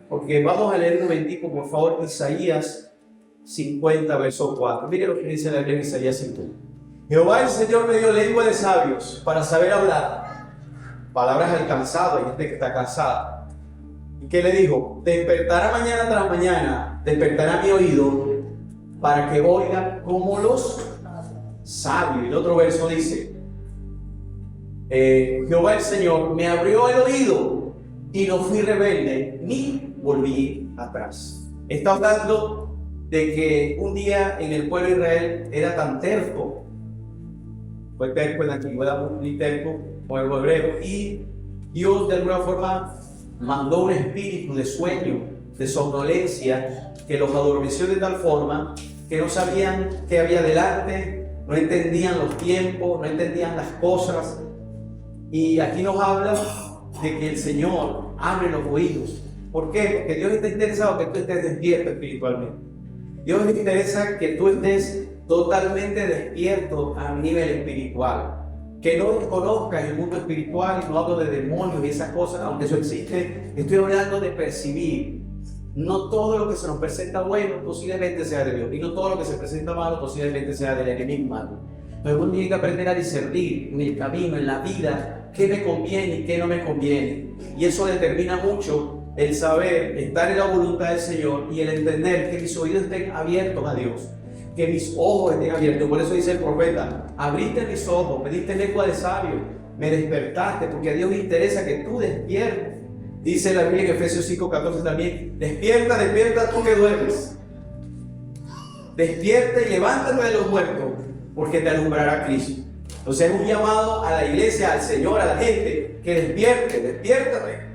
porque vamos a leer un momentico, por favor, Isaías 50, verso 4. Mire lo que dice la Biblia en Isaías 50. Jehová el Señor me dio lengua de sabios para saber hablar, palabras al cansado, hay gente que está cansada. ¿Y qué le dijo? Despertará mañana tras mañana, despertará mi oído para que oiga como los sabios. Y el otro verso dice, Jehová el Señor me abrió el oído y no fui rebelde ni volví atrás. Está hablando de que un día en el pueblo de Israel era tan terco, fue terco en la antigüedad, muy terco, pueblo hebreo, y Dios de alguna forma mandó un espíritu de sueño, de somnolencia, que los adormeció de tal forma que no sabían qué había delante, no entendían los tiempos, no entendían las cosas. Y aquí nos habla de que el Señor abre los oídos. ¿Por qué? Porque Dios está interesado que tú estés despierto espiritualmente. Dios le interesa que tú estés totalmente despierto a nivel espiritual. Que no desconozcas el mundo espiritual, y no hablo de demonios y esas cosas, aunque eso existe. Estoy hablando de percibir. No todo lo que se nos presenta bueno posiblemente sea de Dios, y no todo lo que se presenta malo posiblemente sea del enemigo malo. Entonces uno tiene que aprender a discernir en el camino, en la vida, qué me conviene y qué no me conviene. Y eso determina mucho el saber estar en la voluntad del Señor y el entender que mis oídos estén abiertos a Dios, que mis ojos estén abiertos. Por eso dice el profeta, abriste mis ojos, me diste lengua de sabio, me despertaste, porque a Dios le interesa que tú despiertes. Dice la Biblia en Efesios 5:14 también, despierta, despierta tú que duermes. Despierta y levántate de los muertos, porque te alumbrará Cristo. Entonces es un llamado a la iglesia, al Señor, a la gente, que despierte, despiértate.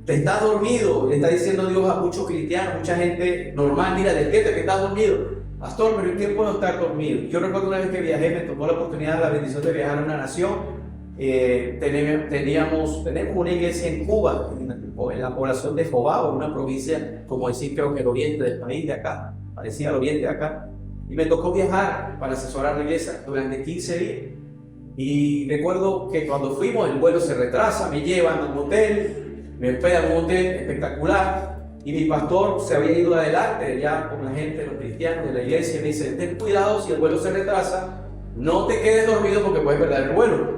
Te estás dormido, le está diciendo Dios a muchos cristianos, mucha gente normal, mira, despierta que estás dormido. Pastor, pero ¿en qué puedo estar dormido? Yo recuerdo una vez que viajé, me tomó la oportunidad, la bendición de viajar a una nación. Tenemos una iglesia en Cuba, en la población de Jobao, una provincia, como decir, creo que el oriente del país de acá, parecía el oriente de acá. Y me tocó viajar para asesorar la iglesia durante 15 días. Y recuerdo que cuando fuimos, el vuelo se retrasa, me llevan a un hotel, me hospedan en un hotel espectacular. Y mi pastor se había ido adelante ya con la gente, los cristianos de la iglesia, y me dice, ten cuidado si el vuelo se retrasa, no te quedes dormido porque puedes perder el vuelo.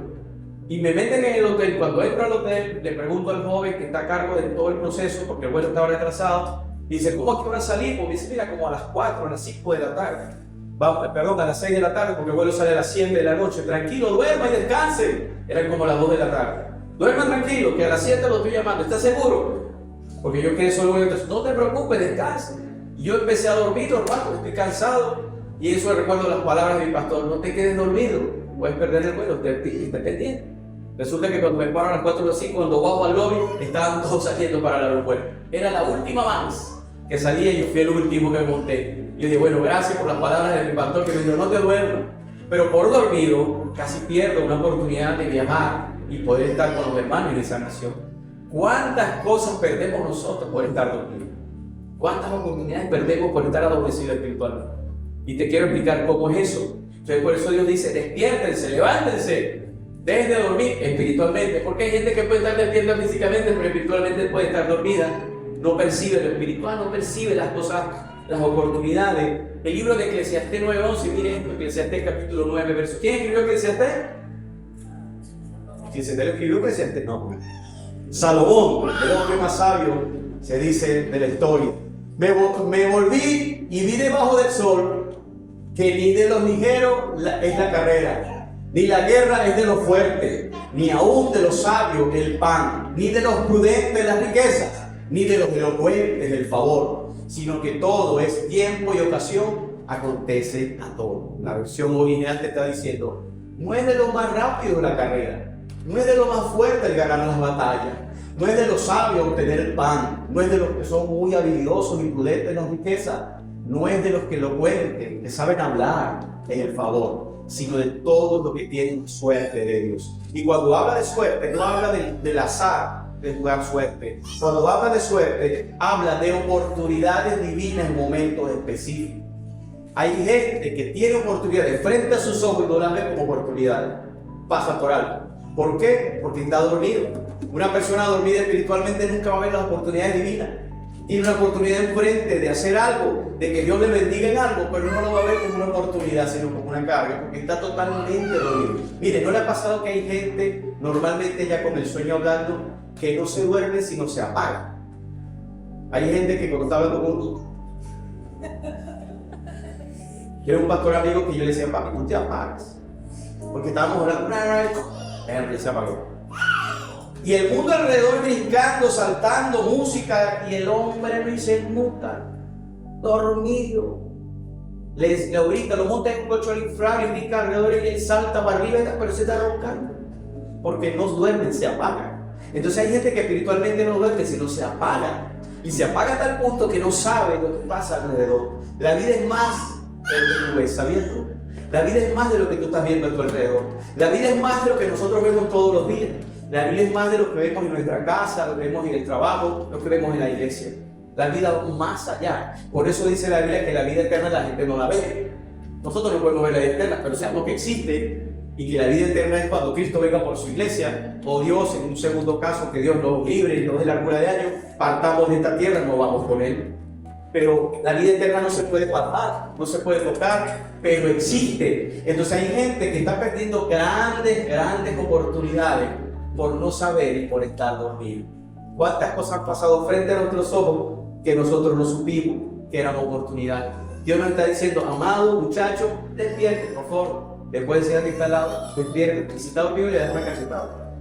Y me meten en el hotel. Cuando entro al hotel, le pregunto al joven que está a cargo de todo el proceso, porque el vuelo estaba retrasado, dice, ¿cómo a qué hora salimos? Me dice, mira, como a las 4, a las 5 de la tarde. Perdón, a las 6 de la tarde, porque el vuelo sale a las 7 de la noche. Tranquilo, duerma y descanse. Eran como las 2 de la tarde. Duerma tranquilo, que a las 7 lo estoy llamando. ¿Estás seguro? Porque yo quedé solo. Entonces, no te preocupes, descanse. Y yo empecé a dormir, hermano, estoy cansado. Y eso recuerdo las palabras de mi pastor, no te quedes dormido, puedes perder el vuelo, esté pendiente. Resulta que cuando me paro a las 4 o 5, cuando bajo al lobby, estaban todos saliendo para el aeropuerto. Era la última vez que salía y yo fui el último que monté. Yo dije, bueno, gracias por las palabras de mi pastor que me dijo, no te duermas. Pero por dormido, casi pierdo una oportunidad de viajar y poder estar con los hermanos en esa nación. ¿Cuántas cosas perdemos nosotros por estar dormidos? ¿Cuántas oportunidades perdemos por estar adormecidos espiritualmente? Y te quiero explicar cómo es eso. Entonces, por eso Dios dice, despiértense, levántense. Dejen de dormir espiritualmente, porque hay gente que puede estar despierta físicamente, pero espiritualmente puede estar dormida. No percibe lo espiritual, no percibe las cosas, las oportunidades. El libro de Eclesiastés 9:11, miren esto, Eclesiastés capítulo 9, verso. ¿Quién escribió Eclesiastés? ¿Quién se te lo escribió Eclesiastés? No. Salomón, el hombre más sabio, se dice de la historia. Me volví y vi debajo del sol que ni de los ligeros es la carrera, ni la guerra es de los fuertes, ni aún de los sabios el pan, ni de los prudentes las riquezas, ni de los elocuentes el favor, sino que todo es tiempo y ocasión, acontece a todo. La versión original te está diciendo, no es de lo más rápido la carrera, no es de lo más fuerte el ganar las batallas, no es de los sabios obtener el pan, no es de los que son muy habilidosos y prudentes en las riquezas, no es de los que elocuentes, que saben hablar en el favor, sino de todos los que tienen suerte de Dios. Y cuando habla de suerte, no habla del azar de jugar suerte. Cuando habla de suerte, habla de oportunidades divinas en momentos específicos. Hay gente que tiene oportunidades frente a sus ojos y no las ve como oportunidades. Pasa por algo. ¿Por qué? Porque está dormido. Una persona dormida espiritualmente nunca va a ver las oportunidades divinas. Tiene una oportunidad enfrente de hacer algo, de que Dios le bendiga en algo, pero no lo va a ver como una oportunidad, sino como una carga, porque está totalmente dormido. Mire, ¿no le ha pasado que hay gente, normalmente ya con el sueño hablando, que no se duerme sino se apaga? Hay gente que cuando está hablando con era un pastor amigo que yo le decía, papi, tú te apagas. Porque estábamos hablando, y se apagó. Y el mundo alrededor brincando, saltando, música, y el hombre no se muta, dormido. Lo brinca, lo monta en un colchón inflable, brinca alrededor y él salta para arriba, pero se está roncando. Porque no duermen, se apagan. Entonces hay gente que espiritualmente no duerme, sino se apaga. Y se apaga a tal punto que no sabe lo que pasa alrededor. La vida es más de lo que tú ves, ¿sabías tú? La vida es más de lo que tú estás viendo a tu alrededor. La vida es más de lo que nosotros vemos todos los días. La vida es más de lo que vemos en nuestra casa, lo que vemos en el trabajo, lo que vemos en la iglesia. La vida va más allá. Por eso dice la Biblia que la vida eterna la gente no la ve. Nosotros no podemos ver la vida eterna, pero sabemos que existe y que la vida eterna es cuando Cristo venga por su iglesia, o Dios, en un segundo caso, que Dios nos libre y nos dé la cura de años, partamos de esta tierra, no vamos con Él. Pero la vida eterna no se puede palpar, no se puede tocar, pero existe. Entonces hay gente que está perdiendo grandes oportunidades por no saber y por estar dormido. ¿Cuántas cosas han pasado frente a nuestros ojos que nosotros no supimos que eran oportunidades? Dios nos está diciendo, amado muchacho, despierte, por favor. Le puede decir a que está al lado, despierte. Y si está dormido, le das una cachetada.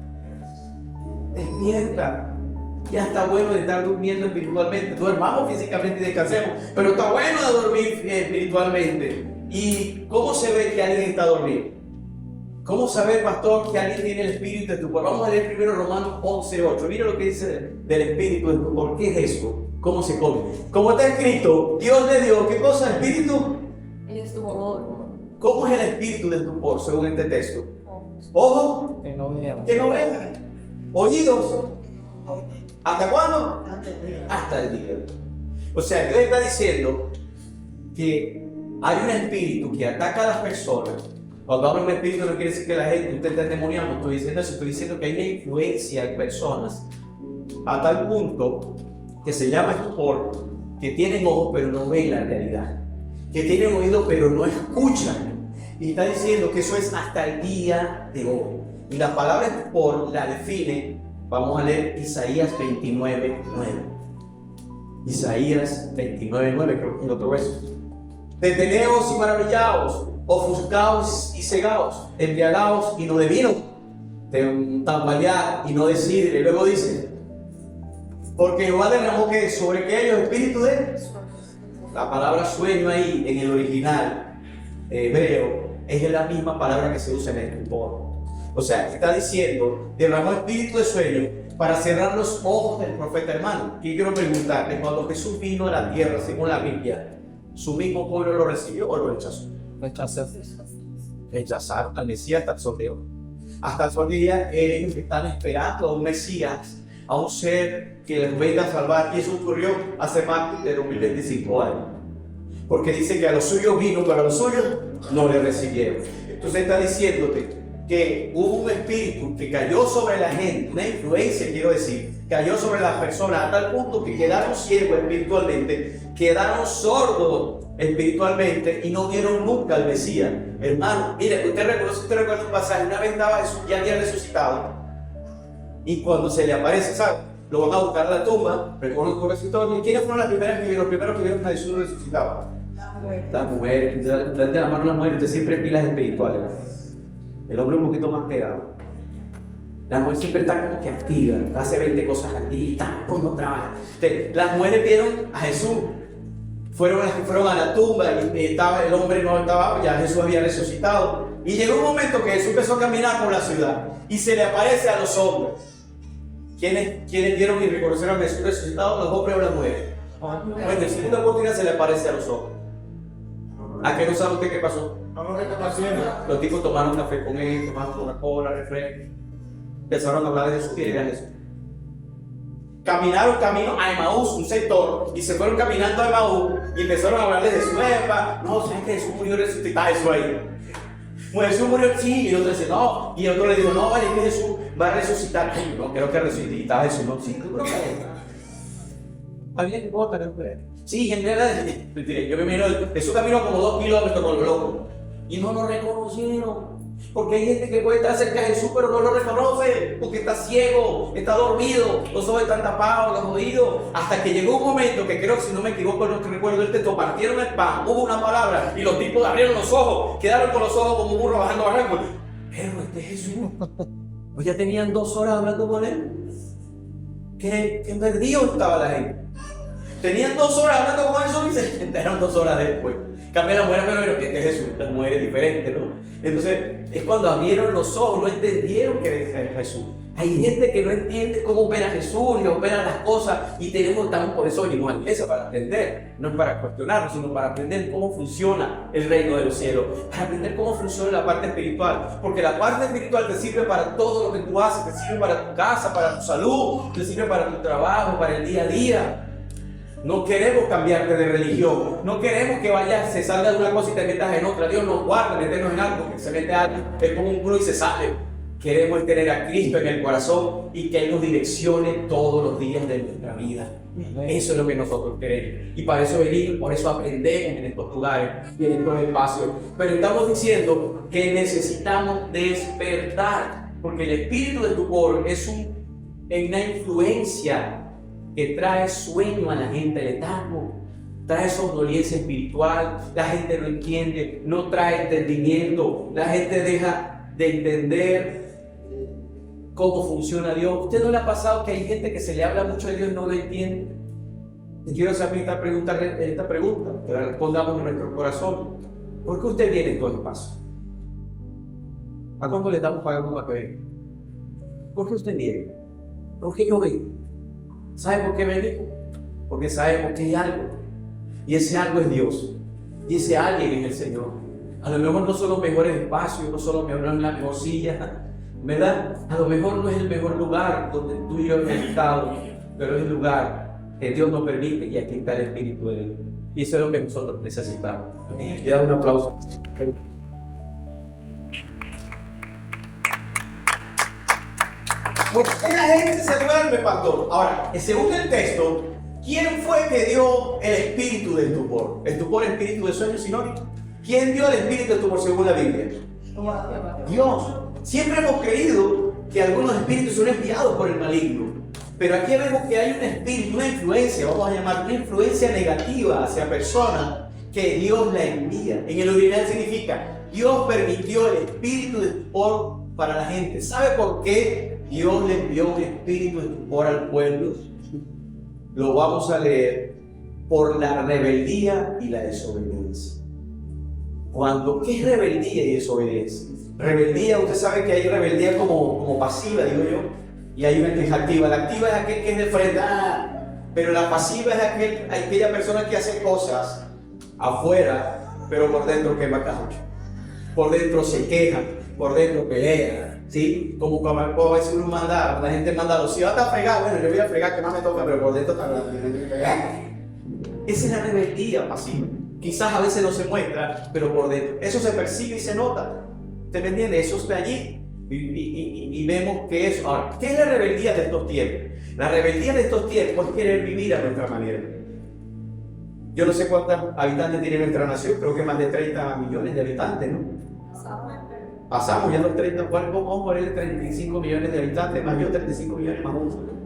Despierta. Ya está bueno de estar durmiendo espiritualmente. Duermamos físicamente y descansemos, pero está bueno de dormir espiritualmente. ¿Y cómo se ve que alguien está dormido? ¿Cómo saber, pastor, que alguien tiene el espíritu de estupor? Vamos a leer primero Romanos 11:8. Mira lo que dice del espíritu de estupor. ¿Qué es eso? ¿Cómo se come? Como está escrito, Dios le dio, ¿qué cosa? ¿Espíritu? El estupor. ¿Cómo es el espíritu de estupor según este texto? Ojo, que no vean. Oídos. ¿Hasta cuándo? Hasta el día. O sea, Dios está diciendo que hay un espíritu que ataca a las personas. Cuando hablo de un espíritu no quiere decir que la gente, usted está endemoniado, no estoy diciendo eso, estoy diciendo que hay una influencia en personas a tal punto que se llama estupor, que tienen ojos pero no ven la realidad, que tienen oídos pero no escuchan. Y está diciendo que eso es hasta el día de hoy. Y la palabra estupor la define. Vamos a leer Isaías 29:9. Isaías 29:9, creo que es otro verso. Deteneos y maravillaos, ofuscaos y cegaos, embriagaos y no de vino, tambalear y no de sidra. Y luego dice, porque Jehová derramó que sobre que ellos espíritu de... La palabra sueño ahí en el original hebreo es la misma palabra que se usa en el estupor. O sea, está diciendo, derramó espíritu de sueño para cerrar los ojos del profeta hermano. Y quiero preguntarle, cuando Jesús vino a la tierra, según la Biblia, ¿su mismo pueblo lo recibió o lo rechazó? Rechazaron al Mesías hasta el sol de hoy. Hasta el sol de día ellos están esperando a un Mesías, a un ser que les venga a salvar. Y eso ocurrió hace más de 2025 años. Porque dice que a los suyos vino, pero a los suyos no le recibieron. Entonces está diciéndote que hubo un espíritu que cayó sobre la gente, una influencia, quiero decir, cayó sobre las personas a tal punto que quedaron ciegos espiritualmente, quedaron sordos espiritualmente y no vieron nunca al Mesías. Hermano, mire, usted recuerda un pasaje, una vez estaba Jesús, ya había resucitado, y cuando se le aparece, ¿sabe? Lo van a buscar a la tumba, recuerdo un resucitado. ¿Y quiénes fueron los primeros que vieron a Jesús resucitado? Las mujeres. De la mano a las mujeres, usted siempre en pilas espirituales. El hombre un poquito más pegado. La mujer siempre está como que activa, hace 20 cosas activistas, cuando trabaja. Las mujeres vieron a Jesús, fueron a la tumba y el hombre no estaba, ya Jesús había resucitado. Y llegó un momento que Jesús empezó a caminar por la ciudad y se le aparece a los hombres. ¿Quiénes vieron y reconocieron a Jesús resucitado? ¿Los hombres o las mujeres? Bueno, en segunda oportunidad se le aparece a los hombres. ¿A qué no sabe usted qué pasó? Los tipos tomaron café con él, tomaron Coca-Cola, refresco. Empezaron a hablar de Jesús y de Jesús. Caminaron camino a Emaús, un sector, y se fueron caminando a Emaús y empezaron a hablar de Jesús. No, ¿sabes que Jesús murió resucitado? Eso ahí. Pues Jesús murió, sí, y otro dice, no. Y otro le dijo, no, vale, que Jesús va a resucitar. Ay, no creo que resucitaba Jesús, no, sí, creo que Había que votar. Sí, en realidad, yo me imagino, Jesús caminó como 2 kilómetros con los locos y no lo reconocieron. Porque hay gente que puede estar cerca de Jesús, pero no lo reconoce, porque está ciego, está dormido, los ojos están tapados, los oídos. Hasta que llegó un momento que creo, si no me equivoco, no recuerdo el texto, partieron el pan, hubo una palabra y los tipos abrieron los ojos, quedaron con los ojos como burros bajando barranco. Pero este Jesús, pues ya tenían 2 horas hablando con él. Que perdido estaba la gente. Tenían 2 horas hablando con Jesús y se enteraron 2 horas después. Cambia la mujer, pero que este Jesús, la mujer es diferente, ¿no? Entonces, es cuando abrieron los ojos, no entendieron que era Jesús. Hay gente que no entiende cómo opera Jesús, ni opera las cosas, y estamos por eso venimos a la iglesia, para aprender, no es para cuestionarnos, sino para aprender cómo funciona el reino de los cielos, para aprender cómo funciona la parte espiritual, porque la parte espiritual te sirve para todo lo que tú haces, te sirve para tu casa, para tu salud, te sirve para tu trabajo, para el día a día. No queremos cambiarte de religión, no queremos que vayas, se salga de una cosa y te metas en otra. Dios nos guarda, meternos en algo, porque se mete algo, es como un culo y se sale. Queremos tener a Cristo en el corazón y que Él nos direccione todos los días de nuestra vida. Eso es lo que nosotros queremos. Y para eso venimos, por eso aprendemos en estos lugares y en estos espacios. Pero estamos diciendo que necesitamos despertar, porque el espíritu de estupor es una influencia que trae sueño a la gente, letargo, trae somnolencia espiritual, la gente no entiende, no trae entendimiento, la gente deja de entender cómo funciona Dios. ¿A usted no le ha pasado que hay gente que se le habla mucho de Dios y no lo entiende? Te quiero hacer esta pregunta, que la respondamos en nuestro corazón. ¿Por qué usted viene en todo espacio? ¿A cuánto le estamos pagando para que venga? ¿Por qué usted viene? ¿Por qué yo vengo? ¿Sabe por qué venimos? Porque sabemos que hay algo. Y ese algo es Dios. Y ese alguien es el Señor. A lo mejor no son los mejores espacios, no son los mejores, la mejor silla, ¿verdad? A lo mejor no es el mejor lugar donde tú y yo hemos estado, pero es el lugar que Dios nos permite y aquí está el Espíritu de Dios. Y eso es lo que nosotros necesitamos. Le da un aplauso. Porque la gente se duerme, pastor. Ahora, según el texto, ¿quién fue que dio el espíritu del estupor? ¿Estupor, espíritu de sueño, sinónimo? ¿Quién dio el espíritu del estupor según la Biblia? Dios. Siempre hemos creído que algunos espíritus son enviados por el maligno. Pero aquí vemos que hay un espíritu, una influencia, vamos a llamar una influencia negativa hacia personas que Dios la envía. En el original significa, Dios permitió el espíritu de estupor para la gente. ¿Sabe por qué Dios le envió un espíritu de estupor al pueblo? Lo vamos a leer. Por la rebeldía y la desobediencia. ¿Qué es rebeldía y desobediencia? Rebeldía, usted sabe que hay rebeldía como pasiva, digo yo, y hay una que es activa. La activa es aquel que es de frente, pero la pasiva es aquella persona que hace cosas afuera, pero por dentro quema caucho. Por dentro se queja, por dentro pelea, ¿sí? Como a veces uno manda, la gente manda, si va a estar fregado, bueno, yo voy a fregar, que más me toca, pero por dentro está hablando. Esa es la rebeldía pasiva. Quizás a veces no se muestra, pero por dentro. Eso se percibe y se nota. ¿Usted me entiende? Eso está allí. Y vemos que eso. Ahora, ¿qué es la rebeldía de estos tiempos? La rebeldía de estos tiempos es querer vivir a nuestra manera. Yo no sé cuántos habitantes tiene nuestra nación, creo que más de 30 millones de habitantes, ¿no? Pasamos ya los 30, vamos a ponerle 35 millones de habitantes, más yo 35 millones más uno.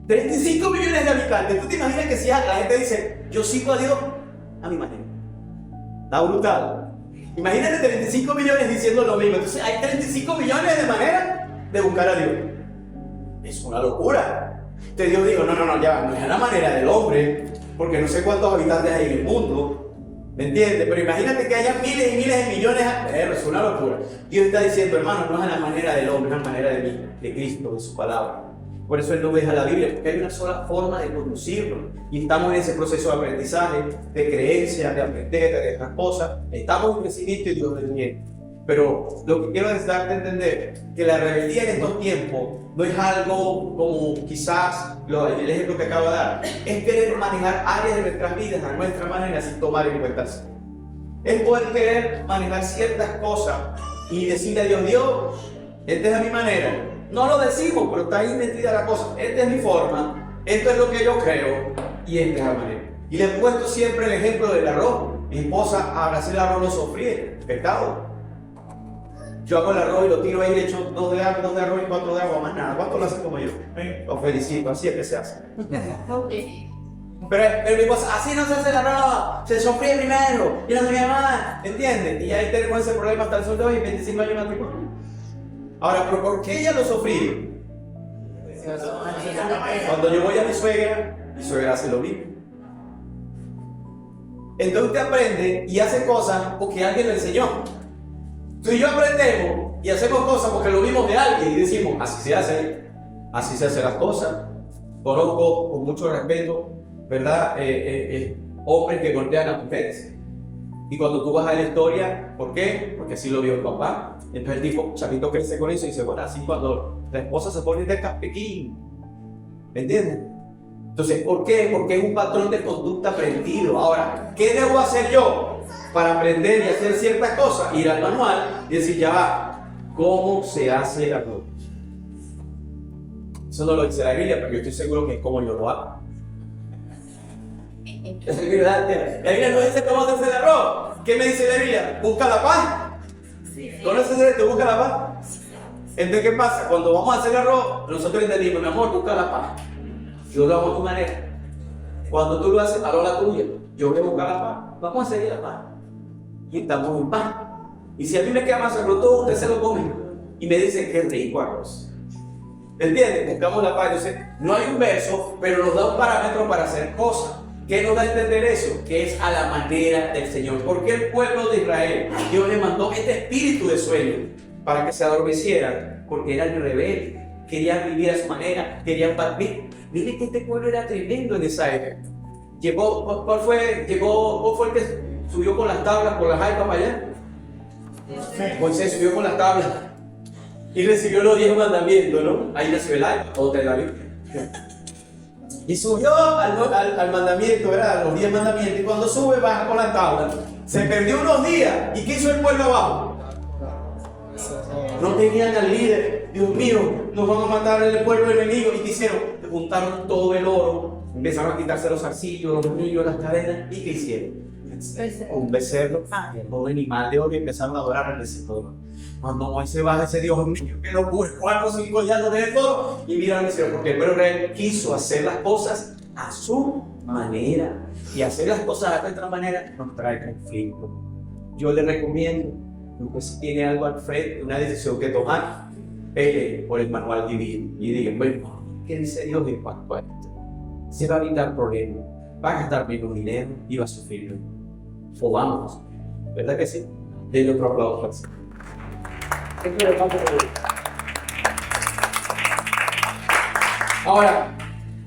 35 millones de habitantes. ¿Tú te imaginas que si la gente dice, yo sigo a Dios a mi manera? Está brutal. Imagínate 35 millones diciendo lo mismo. Entonces hay 35 millones de maneras de buscar a Dios. Es una locura. Entonces Dios dijo, no, ya no es la manera del hombre, porque no sé cuántos habitantes hay en el mundo. ¿Me entiendes? Pero imagínate que haya miles y miles de millones. Es una locura. Dios está diciendo, hermano, no es a la manera del hombre, es a la manera de mí, de Cristo, de su palabra. Por eso Él no deja la Biblia, porque hay una sola forma de conducirlo. Y estamos en ese proceso de aprendizaje, de creencia, de aprender, de otras cosas. Estamos en crecimiento y Dios nos viene. Pero lo que quiero es darte a entender que la rebeldía en estos tiempos no es algo como quizás el ejemplo que acabo de dar. Es querer manejar áreas de nuestras vidas a nuestra manera sin tomar en cuenta. Es poder querer manejar ciertas cosas y decirle a Dios, esta es a mi manera. No lo decimos, pero está ahí metida la cosa. Esta es mi forma, esto es lo que yo creo. y esta es la manera. Y le he puesto siempre el ejemplo del arroz. Mi esposa, ahora hacer el arroz lo sofríe, pescado. Yo hago el arroz y lo tiro ahí, le echo 2 de arroz y 4 de agua, más nada. ¿Cuánto lo hacen como yo? Lo felicito, así es que se hace. Pero mi esposa, así no se hace el arroz, se sofríe primero, y no se qué más, ¿entiendes? Y ahí tenemos ese problema hasta el sol de hoy, 25 años de matrimonio. Ahora, ¿pero por qué ella lo sofríe? Cuando yo voy a mi suegra hace lo mismo. Entonces usted aprende y hace cosas porque alguien le enseñó. Tú y yo aprendemos y hacemos cosas porque lo vimos de alguien y decimos, así se hacen las cosas. Conozco con mucho respeto, ¿verdad? Hombres que golpean a mujeres. Y cuando tú vas a la historia, ¿por qué? Porque así lo vio el papá. Entonces el tipo, chavito, crece con eso y dice, bueno, así cuando la esposa se pone de caspequín. ¿Me entiendes? Entonces, ¿por qué? Porque es un patrón de conducta aprendido. Ahora, ¿qué debo hacer yo para aprender y hacer ciertas cosas? Ir al manual y decir, ya va, ¿cómo se hace el arroz? Eso no lo dice la Biblia, pero yo estoy seguro que es como yo lo hago. La Biblia no dice cómo se hace el arroz. ¿Qué me dice la Biblia? Busca la paz. ¿Conoces esto? Busca la paz. Entonces, ¿qué pasa? Cuando vamos a hacer el arroz, nosotros entendimos, mi amor, busca la paz. Yo lo hago a tu manera. Cuando tú lo haces, hago la tuya. Yo voy a buscar la paz. Vamos a seguir la paz. Y estamos en paz. Y si a mí me queda más arroz, todo usted se lo come. Y me dicen que es rico arroz. ¿Entiendes? Buscamos la paz. Entonces, no hay un verso, pero nos da un parámetro para hacer cosas. ¿Qué nos da a entender eso? Que es a la manera del Señor. Porque el pueblo de Israel, Dios le mandó este espíritu de sueño para que se adormecieran, porque eran rebeldes. Querían vivir a su manera, querían partir. Miren que este pueblo era tremendo en esa época. ¿Cuál fue el que subió con las tablas, con las jaipas para allá? Moisés subió con las tablas y recibió los 10 mandamientos, ¿no? Ahí nació el alma, otra en la Biblia. Y subió al mandamiento, ¿verdad? Los 10 mandamientos. Y cuando sube, baja con las tablas. Se perdió unos días. ¿Y qué hizo el pueblo abajo? No tenían al líder. Dios mío, nos van a matar en el pueblo enemigo. ¿Y qué hicieron? Juntaron todo el oro, empezaron a quitarse los zarcillos, los brillos, las cadenas. ¿Y qué hicieron? Un becerro, un animal de oro, y empezaron a adorar al becerro. Cuando Moisés baja ese Dios mío, que lo puse 4 o 5 llanos de todo, y mira al becerro, porque el pueblo Israel quiso hacer las cosas a su manera. Y hacer las cosas de otra manera nos trae conflicto. Yo le recomiendo, que si tiene algo al frente, una decisión que tomar, pelee por el manual divino y diga, bueno, ¿qué dice Dios en cuanto a esto? Se va a evitar problemas, va a gastar menos dinero y va a sufrir menos. O vamos, ¿verdad que sí? Denle otro aplauso. Ahora,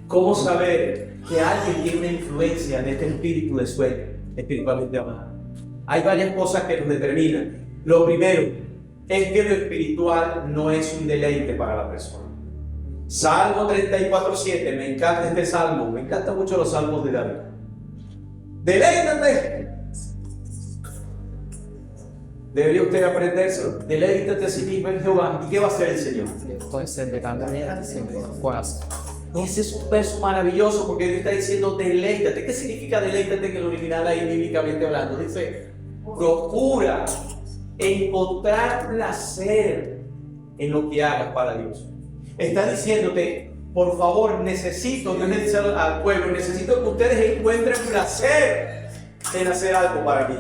¿cómo saber que alguien tiene una influencia en este espíritu de sueño, espiritualmente hablando? Hay varias cosas que nos determinan. Lo primero es que lo espiritual no es un deleite para la persona. Salmo 34:7, me encanta este salmo, me encantan mucho los salmos de David. Deleítate. Debería usted aprendérselo. Deleítate a sí mismo en Jehová. ¿Y qué va a hacer el Señor? Ese es un verso maravilloso porque Dios está diciendo deleítate. ¿Qué significa deleítate en el original ahí bíblicamente hablando? Dice, procura encontrar placer en lo que hagas para Dios. Está diciéndote, por favor, necesito, Dios le dice al pueblo, necesito que ustedes encuentren placer en hacer algo para mí.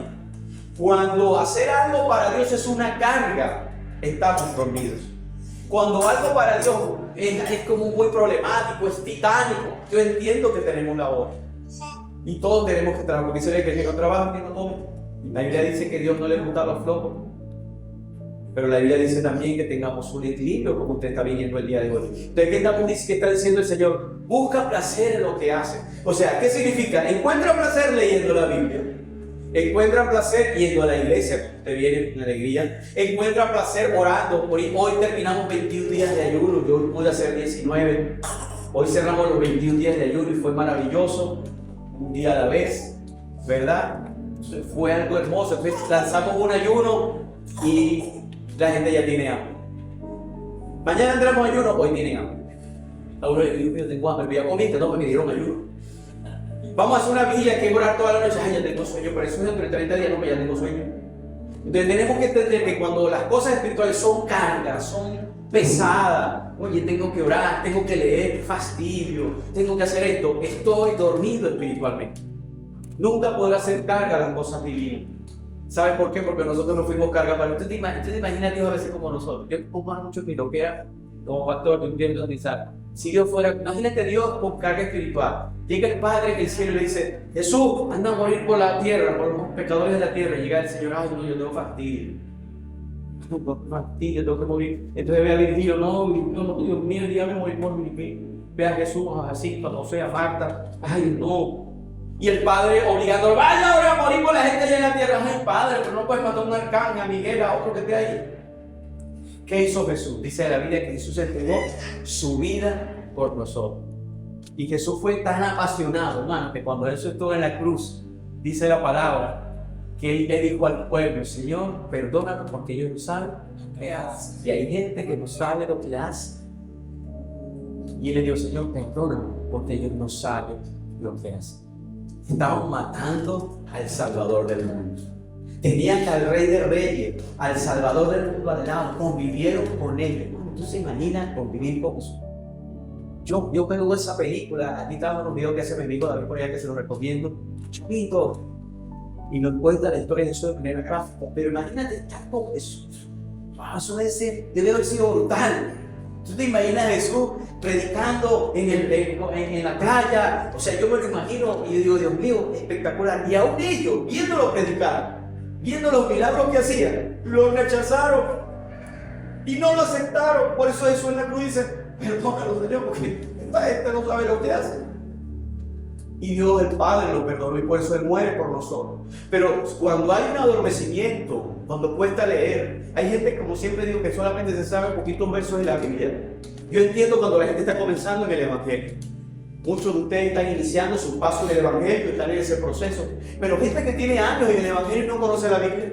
Cuando hacer algo para Dios es una carga, estamos dormidos. Cuando algo para Dios es como muy problemático, es titánico, yo entiendo que tenemos la hora. Y todos tenemos que trabajar, porque dice que no trabaja, que no come. La Biblia dice que Dios no le gusta a los flojos. Pero la Biblia dice también que tengamos un equilibrio, como usted está viendo el día de hoy. Entonces, ¿qué está diciendo el Señor? Busca placer en lo que hace. O sea, ¿qué significa? Encuentra placer leyendo la Biblia. Encuentra placer yendo a la iglesia, te viene en alegría. Encuentra placer orando. Hoy terminamos 21 días de ayuno. Yo pude hacer 19. Hoy cerramos los 21 días de ayuno y fue maravilloso. Un día a la vez, ¿verdad? Fue algo hermoso. Entonces lanzamos un ayuno y la gente ya tiene hambre. Mañana entramos a ayuno, hoy tienen hambre. Ahora yo tengo hambre, ya comiste, no, me dieron ayuno. Vamos a hacer una vigilia que orar toda la noche. Ay, ya tengo sueño, pero eso es dentro de 30 días, no, pero ya tengo sueño. Entonces tenemos que entender que cuando las cosas espirituales son cargas, son pesadas, oye, tengo que orar, tengo que leer, fastidio, tengo que hacer esto, estoy dormido espiritualmente. Nunca podrá ser carga las cosas divinas. ¿Sabes por qué? Porque nosotros no fuimos carga para usted. Usted te imagina a Dios a veces como nosotros. Yo pongo mucho en mi loquera como pastor, que quiero utilizar. Si Dios fuera, imagínate a Dios con carga espiritual. Llega el Padre del cielo y le dice: Jesús, anda a morir por la tierra, por los pecadores de la tierra. Y llega el Señor: ay, no, yo tengo fastidio. Tengo que morir. Entonces ve a Virgilio: no, Dios mío, dígame morir por mí. Ve a Jesús, a Jacinto, no sé, a Marta: ay, no. Y el Padre obligándolo: vaya ahora a morir por la gente allá en la tierra. Ay, Padre, pero no puedes matar a un arcángel, a Miguel, a otro que esté ahí. ¿Qué hizo Jesús? Dice la Biblia que Jesús entregó su vida por nosotros. Y Jesús fue tan apasionado, hermano, que cuando Él estuvo en la cruz, dice la palabra, que Él le dijo al pueblo: Señor, perdónanos porque ellos no saben lo que hacen. Y hay gente que no sabe lo que hace. Y Él le dijo: Señor, perdónanos porque ellos no saben lo que hacen. Estaban matando al Salvador del mundo. Tenían al Rey de Reyes, al Salvador del mundo al lado, convivieron con Él. ¿Tú se imaginas convivir con Jesús? Yo veo esa película, aquí estaban los videos que hace mi amigo David por allá, que se los recomiendo, chiquito, y nos cuenta la historia de Jesús de manera gráfica. Pero imagínate estar con Jesús. Eso debe haber sido brutal. ¿Tú te imaginas a Jesús predicando en la playa? O sea, yo me lo imagino y yo digo: Dios mío, espectacular. Y aún ellos, viéndolo predicar, viendo los milagros que hacía, lo rechazaron y no lo aceptaron. Por eso Jesús en la cruz dice: perdónalo, Señor, porque esta gente no sabe lo que hace. Y Dios el Padre lo perdonó y por eso Él muere por nosotros. Pero cuando hay un adormecimiento, cuando cuesta leer, hay gente, como siempre digo, que solamente se sabe poquitos versos de la Biblia. Yo entiendo cuando la gente está comenzando en el Evangelio. Muchos de ustedes están iniciando su paso en el Evangelio, están en ese proceso. Pero gente que tiene años en el Evangelio y no conoce la Biblia.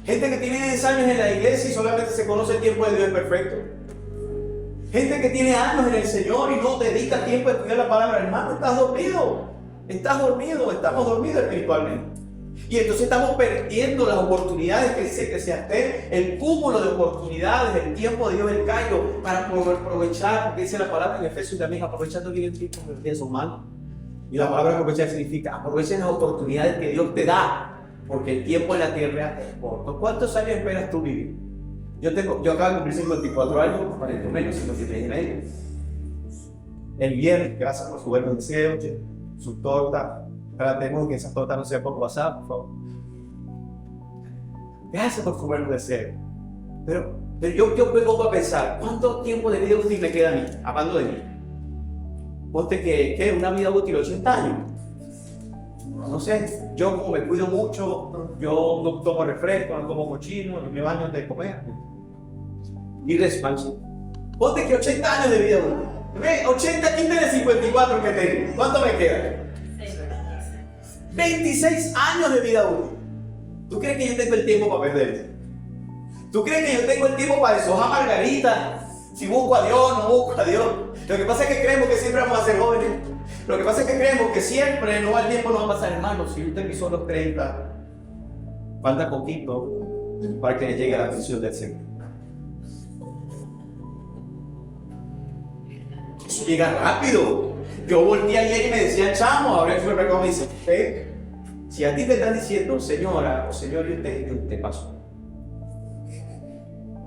Gente que tiene 10 años en la iglesia y solamente se conoce el tiempo de Dios perfecto. Gente que tiene años en el Señor y no dedica tiempo a estudiar la palabra. Hermano, estás dormido. Estás dormido, estamos dormidos espiritualmente. Y entonces estamos perdiendo las oportunidades que dice Eclesiastés, el cúmulo de oportunidades, el tiempo de Dios, el callo, para poder aprovechar, porque dice la palabra en Efesios también: aprovechando bien el tiempo que tienes en mano. Y la palabra aprovechar significa: aprovechen las oportunidades que Dios te da, porque el tiempo en la tierra es corto. ¿Cuántos años esperas tú vivir? Yo acabo de cumplir 54 años, para el menos 53 años. El viernes, gracias por su buen deseo, su torta. Tratemos que esa torta no sea por WhatsApp, por favor. Gracias por su buen deseo. Pero yo me pongo a pensar: ¿cuánto tiempo de vida útil me queda a mí? Hablando de mí. Ponte que una vida útil 80 años. No sé, yo como me cuido mucho, yo no tomo refresco, no como cochino, no me baño antes de comer. Y despacho. Ponte que 80 años de vida útil. 80, 15 de 54 que tengo. ¿Cuánto me queda? 26 años de vida útil. ¿Tú crees que yo tengo el tiempo para perder? ¿Tú crees que yo tengo el tiempo para deshojar margaritas? Si busco a Dios, no busco a Dios. Lo que pasa es que creemos que siempre vamos a ser jóvenes. Lo que pasa es que creemos que siempre no el tiempo no va a pasar, hermano. Si usted pisó los 30, falta poquito para que llegue a la bendición del Señor. Eso llega rápido. Yo volteé ayer y me decía: chamo, ahora fue el me dice: si a ti te están diciendo señora o señor, yo te paso.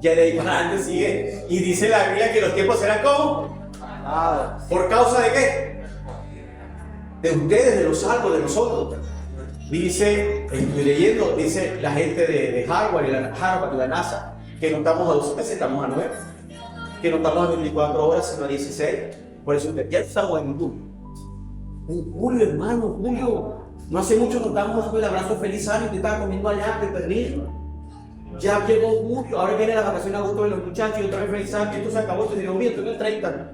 Ya de ahí para adelante sigue. Y dice la Biblia que los tiempos serán como ¿por causa de qué? De ustedes, de los salvos, de nosotros. Dice, estoy leyendo, dice la gente de Harvard y la NASA, que no estamos a 12 meses, estamos a 9. Que no estamos a 24 horas, sino a 16. Por eso ya estamos en julio. En julio, hermano, julio. No hace mucho nos damos el abrazo feliz año, te estaba comiendo allá, te perdí. Ya llegó julio, ahora viene la vacación de agosto de los muchachos, y otra vez feliz año, esto se acabó, te digo: mío, estoy en el 30.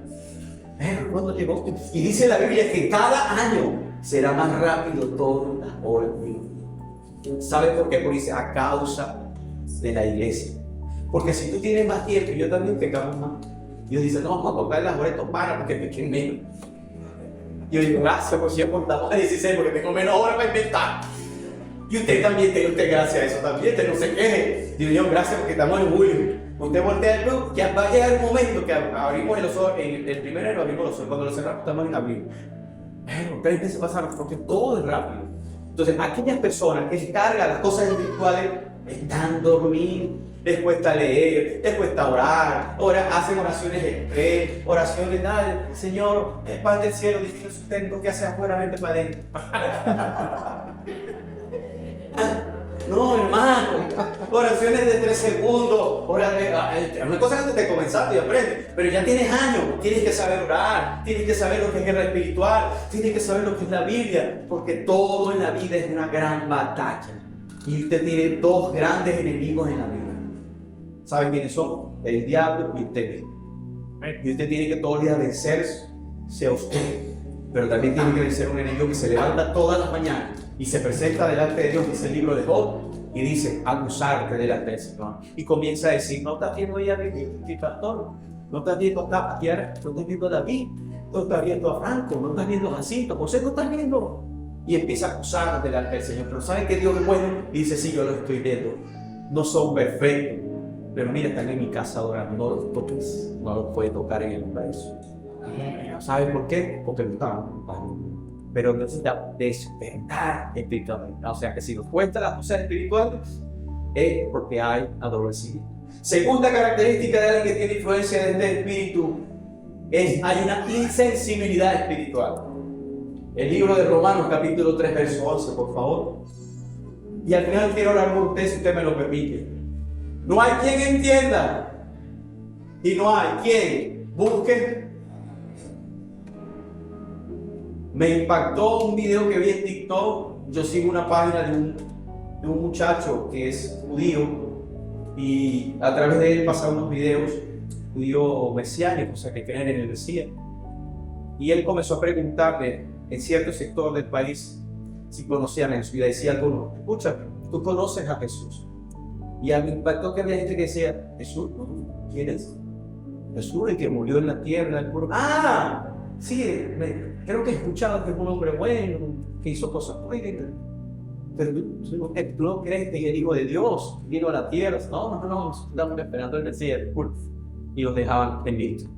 ¿Cuándo llegó? Y dice la Biblia que cada año será más rápido todo ahora. ¿Sabes por qué? Porque dice: a causa de la iglesia. Porque si tú tienes más tiempo, yo también pecamos más. Dios dice: no, vamos a tocar las orejas para porque pequen menos. Y yo digo, gracias, pues ya contamos a 16 porque tengo menos horas para inventar. Y usted también tiene gracias a eso también, usted no se queje. Digo yo, gracias porque estamos en julio. Usted voltea el club, ya va a llegar un momento que abrimos los ojos, el primero enero abrimos los ojos, cuando lo cerramos estamos en abril. Pero 3 meses pasaron porque todo es rápido. Entonces, aquellas personas que cargan las cosas espirituales están dormidos, les cuesta leer, les cuesta orar, hacen oraciones express, oraciones, dale, Señor, pan del cielo, divino sustento, que hace afuera, vente para adentro. No, hermano, oraciones de 3 segundos, una cosa que te comenzaste y aprendes, pero ya tienes años, tienes que saber orar, tienes que saber lo que es guerra espiritual, tienes que saber lo que es la Biblia, porque todo en la vida es una gran batalla. Y usted tiene 2 grandes enemigos en la vida. ¿Saben quiénes son? El diablo y usted mismo. Y usted tiene que todos los días vencerse a usted, pero también tiene que vencer un enemigo que se levanta todas las mañanas y se presenta delante de Dios, dice el libro de Job, y dice, acusarte delante del Señor. Y comienza a decir, no estás viendo ya mi pastor, no estás viendo a Kiara, no estás viendo a David, no estás viendo a Franco, no estás viendo a Jacinto, José no estás viendo. Y empieza a acusar delante del Señor. Pero ¿saben que Dios es bueno? Y dice, sí, yo lo estoy viendo. No son perfectos, pero mira, están en mi casa adorando, no los toques, no los puedes tocar en el brazo. ¿Saben por qué? Porque no estaban ocupando. Pero necesita despertar espiritualmente. O sea que si nos cuesta las cosas espirituales, es porque hay adormecimiento. Segunda característica de alguien que tiene influencia de este espíritu es hay una insensibilidad espiritual. El libro de Romanos, capítulo 3, verso 11, por favor. Y al final quiero hablar con usted, si usted me lo permite. No hay quien entienda y no hay quien busque. Me impactó un video que vi en TikTok. Yo sigo una página de un muchacho que es judío y a través de él pasan unos videos judíos mesiánicos, o sea, que creen en el Mesías. Y él comenzó a preguntarle en cierto sector del país si conocían a Jesús. Y le decía a algunos, escucha, ¿tú conoces a Jesús? Y a mí me impactó que había gente que decía, Jesús, ¿quién es? Jesús, el que murió en la tierra, el puro. ¡Ah! Sí, creo que he escuchado que es un hombre bueno, que hizo cosas buenas. Pero tú no crees que es el Hijo de Dios, vino a la tierra. No, estamos esperando el Mesías. Y los dejaban en visto.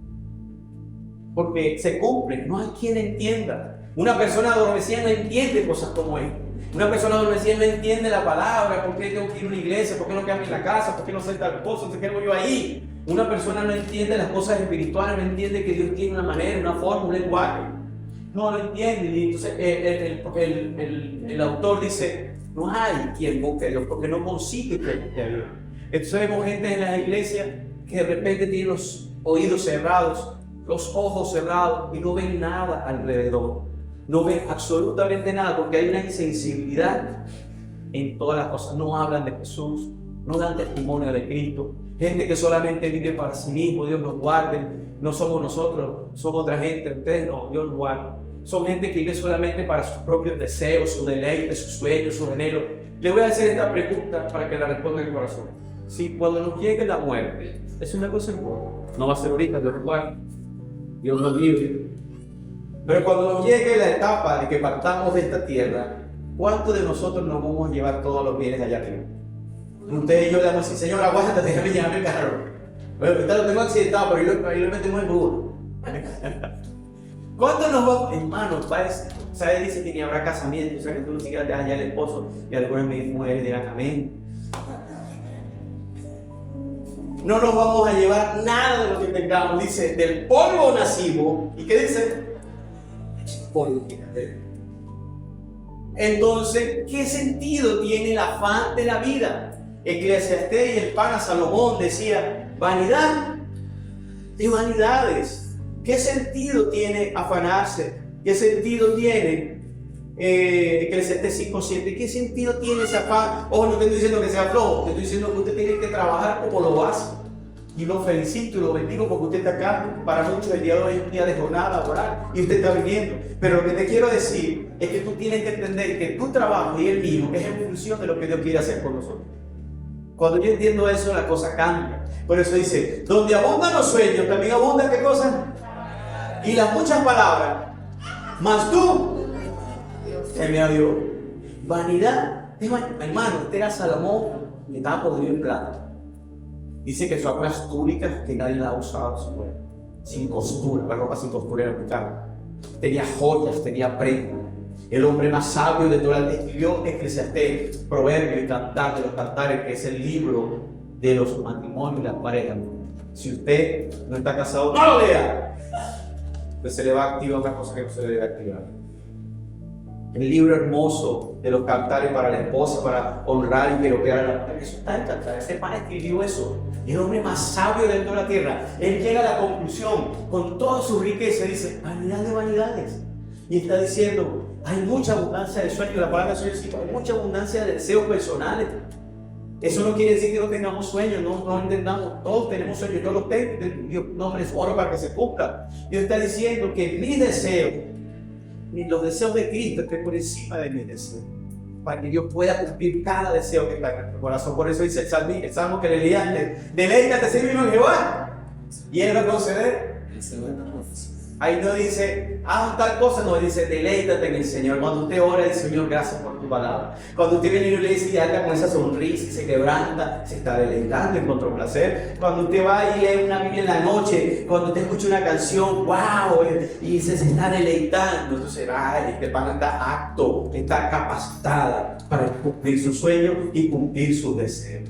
Porque se cumple, no hay quien entienda. Una persona adormecida no entiende cosas como esta. Una persona adormecida no entiende la palabra, por qué tengo que ir a una iglesia, por qué no quedarme en la casa, por qué no soy tal cosa, por qué no yo ahí. Una persona no entiende las cosas espirituales, no entiende que Dios tiene una manera, una forma, un lenguaje. No lo entiende. Y entonces el autor dice, no hay quien busque a Dios, porque no consigue que busque a Dios. Entonces vemos gente en las iglesias que de repente tiene los oídos cerrados, los ojos cerrados y no ven nada alrededor. No ven absolutamente nada porque hay una insensibilidad en todas las cosas. No hablan de Jesús, no dan testimonio de Cristo. Gente que solamente vive para sí mismo, Dios los guarde. No somos nosotros, somos otra gente. Ustedes no, Dios los guarde. Son gente que vive solamente para sus propios deseos, sus deleites, sus sueños, sus anhelos. Le voy a hacer esta pregunta para que la responda en el corazón. Si cuando nos llegue la muerte, es una cosa buena, no va a ser ahorita, Dios nos guarde, Dios nos libre. Pero cuando nos llegue la etapa de que partamos de esta tierra, ¿cuántos de nosotros nos vamos a llevar todos los bienes allá arriba? Usted y yo le damos así, Señor, aguántate, déjame llevarme el carro. Bueno, ahorita lo tengo accidentado, pero ahí lo metemos en burro. ¿Cuántos nos vamos? Hermanos, ¿sabes? Dice que ni habrá casamiento, o sea que tú no siquiera te das ya el esposo, y algunas mujeres dirán amén. No nos vamos a llevar nada de lo que tengamos. Dice, del polvo nacimos. ¿Y qué dice? Polvo. Entonces, ¿qué sentido tiene el afán de la vida? Eclesiastés y el pana Salomón decía, vanidad y vanidades. ¿Qué sentido tiene afanarse? ¿Qué sentido tiene Eclesiastés 5:7? ¿Qué sentido tiene ese afán? Ojo, no te estoy diciendo que sea flojo, te estoy diciendo que usted tiene que trabajar como lo hace. Y lo felicito y lo bendigo porque usted está acá. Para muchos el día de hoy es un día de jornada laboral y usted está viviendo. Pero lo que te quiero decir es que tú tienes que entender que tu trabajo y el mío es en función de lo que Dios quiere hacer con nosotros. Cuando yo entiendo eso, la cosa cambia. Por eso dice, donde abundan los sueños, también abundan ¿qué cosa? Y las muchas palabras Mas tú, teme a Dios. Vanidad, hermano, este era Salomón, que estaba podrido en plata. Dice que usaba unas túnicas que nadie la ha usado, sin costura, la ropa sin costura era muy cara. Tenía joyas, tenía prendas. El hombre más sabio de toda la escribió Eclesiastés, Proverbios y Cantar de los Cantares, que es el libro de los matrimonios y las parejas. Si usted no está casado, no lo lea. Entonces se le va a activar una cosa que no se le debe activar. El libro hermoso de los Cantares para la esposa, para honrar y piropear a la mujer. Eso está en Cantares. Ese pan escribió eso. El hombre más sabio de toda la tierra. Él llega a la conclusión, con toda su riqueza, dice: vanidad de vanidades. Y está diciendo: hay mucha abundancia de sueños. La palabra sueño sí, hay mucha abundancia de deseos personales. Eso no quiere decir que no tengamos sueños, no entendamos. Todos tenemos sueños, yo los tengo. Dios no les oro para que se cumplan. Dios está diciendo que mis deseos, los deseos de Cristo, estén por encima de mis deseos, para que Dios pueda cumplir cada deseo que está en nuestro corazón. Por eso dice el salmo que le leía: deleítate sí mismo en Jehová, y Él va a conceder. Ahí no dice, haz tal cosa, no, dice, deleítate en el Señor. Cuando usted ora, dice: Señor, gracias por tu palabra. Cuando usted viene y le dice y anda con esa sonrisa y se quebranta, se está deleitando, encontró placer. Cuando usted va y lee una Biblia en la noche, cuando usted escucha una canción, wow, y dice, se está deleitando. Entonces, este pana está apto, está capacitada para cumplir sus sueños y cumplir sus deseos.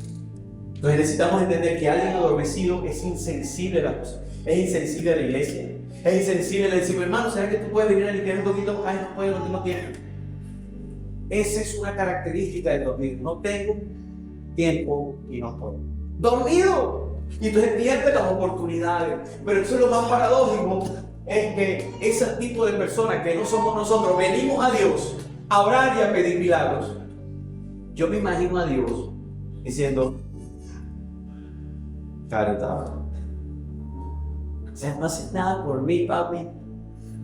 Entonces necesitamos entender que alguien adormecido es insensible a las cosas, es insensible a la iglesia. Es insensible, le decimos: hermano, ¿sabes que tú puedes venir a limpiar un poquito? Ay, no puedo, no tiempo. Esa es una característica de dormir. No tengo tiempo y no puedo. Dormido. Y entonces pierde las oportunidades. Pero eso es lo más paradójico, es que ese tipo de personas que no somos nosotros, venimos a Dios a orar y a pedir milagros. Yo me imagino a Dios diciendo: caridad. O sea, no haces nada por mí, papi,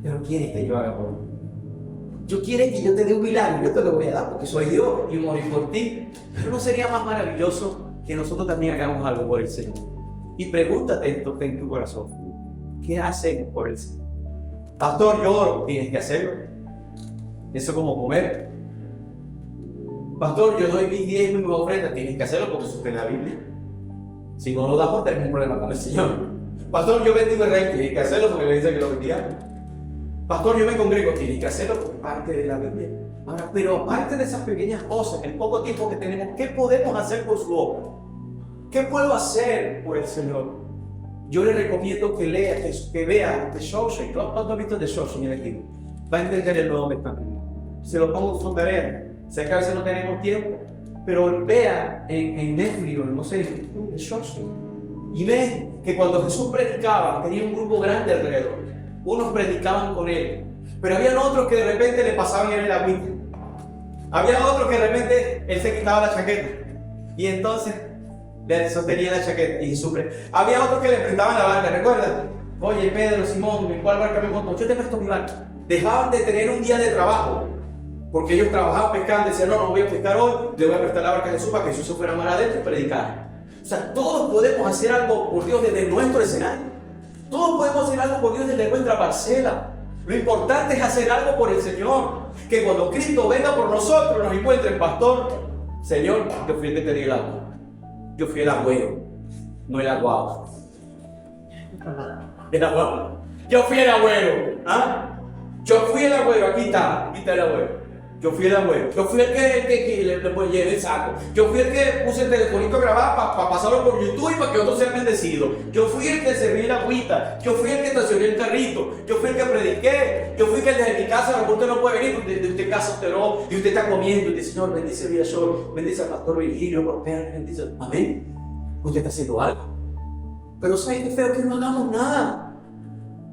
pero quieres que yo haga por mí. Yo quieres que yo te dé un milagro, yo te lo voy a dar porque soy Dios y morí por ti. Pero ¿no sería más maravilloso que nosotros también hagamos algo por el Señor? Y pregúntate esto en tu corazón: ¿qué hacemos por el Señor? Pastor, yo oro. Tienes que hacerlo. Eso es como comer. Pastor, yo doy mis diezmos y mis ofrendas. Tienes que hacerlo porque eso está en la Biblia. Si no lo damos, tenemos un problema con el Señor. Pastor, yo bendigo el rey. Tienes que hacerlo porque le dice que lo bendiga. Pastor, yo me congrego. Tienes que hacerlo porque es parte de la Biblia. Ahora, pero aparte de esas pequeñas cosas, el poco tiempo que tenemos, ¿qué podemos hacer por su obra? ¿Qué puedo hacer por el Señor? Yo le recomiendo que lea, que vea The Shawshank. ¿Cuánto ha visto The Shawshank en el libro? Va a entender el Nuevo Testamento. Se lo pongo con tarea. Sé que a veces no tenemos tiempo, pero vea en Netflix, no sé, The Shawshank. Y ve que cuando Jesús predicaba, tenía un grupo grande alrededor. Unos predicaban con él, pero habían otros que de repente le pasaban en el agüita. Había otros que de repente él se quitaba la chaqueta y entonces le sostenía la chaqueta y Jesús. Había otros que le prestaban la barca, ¿recuerdan? Oye, Pedro, Simón, ¿en cuál barca me montó? Yo te presto mi barca. Dejaban de tener un día de trabajo, porque ellos trabajaban pescando, decían: no voy a pescar hoy, le voy a prestar la barca a Jesús para que Jesús se fuera más adentro y predicara. O sea, todos podemos hacer algo por Dios desde nuestro escenario. Todos podemos hacer algo por Dios desde nuestra parcela. Lo importante es hacer algo por el Señor. Que cuando Cristo venga por nosotros nos encuentre: pastor, Señor, yo fui el que te di el agua. Yo fui el agüero, no el aguado. El aguado. Yo fui el agüero. ¿Ah? Yo fui el agüero, aquí está el agüero. Yo fui el abuelo. Yo fui el que le llevé el saco. Yo fui el que puse el telefonito a grabar para pasarlo por YouTube y para que otros sean bendecidos. Yo fui el que serví la agüita. Yo fui el que estacioné el carrito. Yo fui el que prediqué. Yo fui el que desde mi casa, a lo mejor usted no puede venir porque de usted casa usted no. Y usted está comiendo y dice: Señor, bendice el Villashor, bendice al pastor Virgilio, bendice. Amén. Usted está haciendo algo. Pero ¿sabe qué feo? Que no hagamos nada.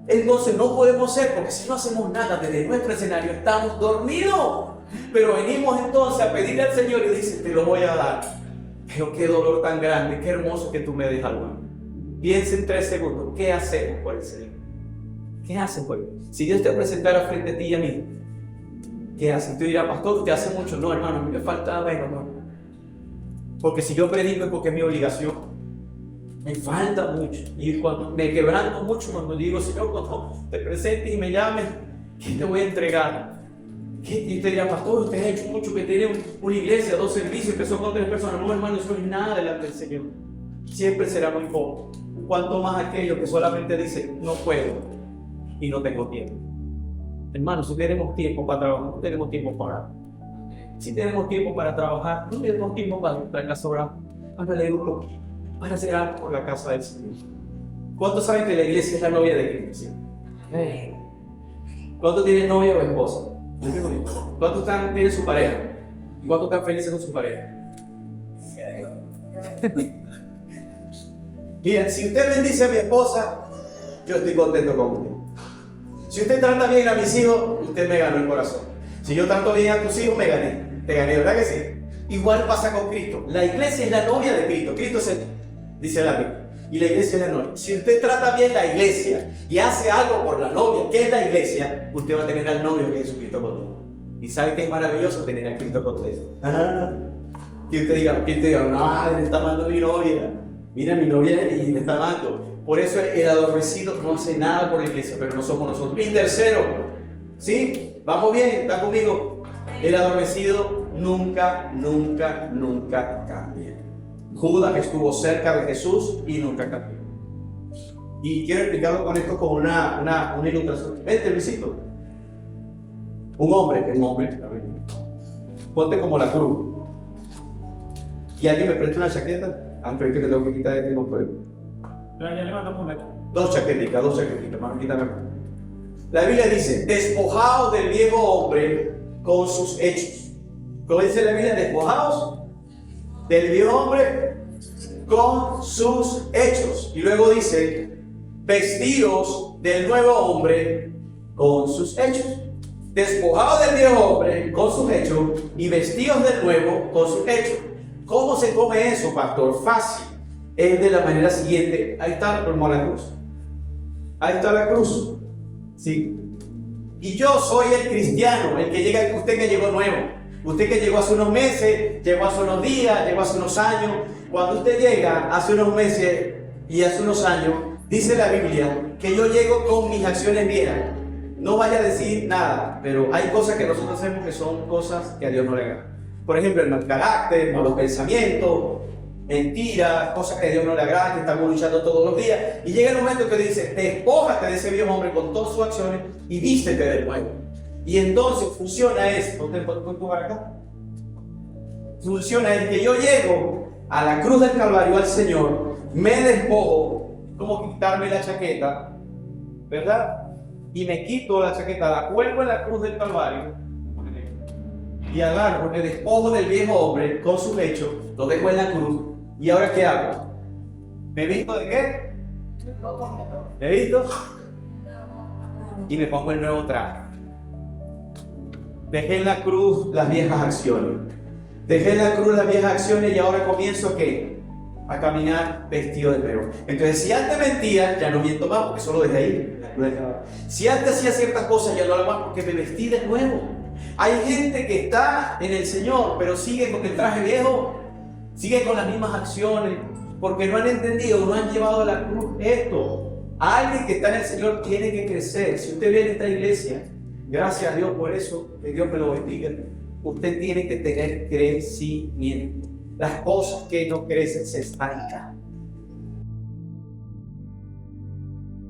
Entonces no podemos ser, porque si no hacemos nada desde nuestro escenario, estamos dormidos. Pero venimos entonces a pedirle al Señor y dice: te lo voy a dar. Pero qué dolor tan grande, qué hermoso que tú me dejas algo. Piensa en 3 segundos, ¿qué hacemos por el Señor? ¿Qué hacen por Él? Si Dios te presentara frente a ti y a mí, ¿qué hacen? Tú dirás: pastor, te hace mucho. No, hermano, a mí me falta, no. Porque si yo predico es porque es mi obligación. Me falta mucho. Y cuando me quebranto mucho, cuando digo: Señor, cuando te presentes y me llames, ¿Qué te voy a entregar? ¿Qué? Y usted dirá, pastor, usted ha hecho mucho, que tiene una iglesia, 2 servicios, empezó con 3 personas. No, hermano, eso no es nada delante del Señor. Siempre será muy poco. Cuanto más aquellos que solamente dicen, no puedo y no tengo tiempo. Hermano, si tenemos tiempo para trabajar, no tenemos tiempo para orar. Si tenemos tiempo para trabajar, no tenemos tiempo para la sobra, para leer un poco, para hacer algo por la casa del Señor. ¿Cuántos saben que la iglesia es la novia de Cristo? ¿Cuántos tienen novia o esposa? ¿Cuántos tienen su pareja? ¿Cuántos están felices con su pareja? Mira, si usted bendice a mi esposa, yo estoy contento con usted. Si usted trata bien a mis hijos, usted me ganó el corazón. Si yo trato bien a tus hijos, me gané. Te gané, ¿verdad que sí? Igual pasa con Cristo. La iglesia es la novia de Cristo. Cristo es el, dice la Biblia. Y la iglesia es la novia. Si usted trata bien la iglesia y hace algo por la novia, que es la iglesia, usted va a tener al novio que es Jesucristo contigo. Y sabe que es maravilloso tener a Cristo contigo. Que usted diga, no, le está amando a mi novia. Mira, mi novia y le está amando. Por eso el adormecido no hace nada por la iglesia, pero no somos nosotros. Y tercero, ¿sí? Vamos bien, ¿está conmigo? El adormecido nunca cambia. Judas estuvo cerca de Jesús y nunca cambió. Y quiero explicarlo con esto con una ilustración. Vente, Luisito. Un hombre, ponte como la cruz. ¿Y alguien me presta una chaqueta? Antes que te tengo que quitar de tiempo por él. Dos chaqueticas, hermano, quítame. La Biblia dice, despojaos del viejo hombre con sus hechos. ¿Cómo dice la Biblia? Despojaos del viejo hombre con sus hechos. Y luego dice, vestidos del nuevo hombre con sus hechos. Despojados del viejo hombre con sus hechos y vestidos del nuevo con sus hechos. ¿Cómo se come eso, pastor? Fácil. Es de la manera siguiente. Ahí está la cruz. Ahí está la cruz. Sí. Y yo soy el cristiano, el que llega, usted que llegó nuevo. Usted que llegó hace unos meses, llegó hace unos días, llegó hace unos años. Cuando usted llega hace unos meses y hace unos años, dice la Biblia que yo llego con mis acciones viejas. No vaya a decir nada, pero hay cosas que nosotros hacemos que son cosas que a Dios no le agradan. Por ejemplo, el mal carácter, malos pensamientos, mentiras, cosas que a Dios no le agradan, que estamos luchando todos los días. Y llega el momento que dice, despójate de ese viejo hombre con todas sus acciones y vístete de nuevo. Y entonces funciona esto. ¿Te puedo jugar acá? Funciona es que yo llego a la cruz del Calvario al Señor, me despojo, como quitarme la chaqueta, ¿verdad? Y me quito la chaqueta, la cuelgo en la cruz del Calvario y agarro, me despojo del viejo hombre con su lecho, lo dejo en la cruz. ¿Y ahora qué hago? ¿Me visto de qué? ¿Me visto? Y me pongo el nuevo traje. Dejé en la cruz las viejas acciones. Dejé en la cruz las viejas acciones y ahora comienzo ¿qué? A caminar vestido de nuevo. Entonces, si antes mentía, ya no miento más porque solo dejé ahí. Si antes hacía ciertas cosas, ya no lo hago más porque me vestí de nuevo. Hay gente que está en el Señor, pero sigue con el traje viejo, sigue con las mismas acciones, porque no han entendido, no han llevado a la cruz esto. Alguien que está en el Señor tiene que crecer. Si usted viene a esta iglesia, gracias a Dios por eso, que Dios me lo bendiga, usted tiene que tener crecimiento. Las cosas que no crecen se estancan.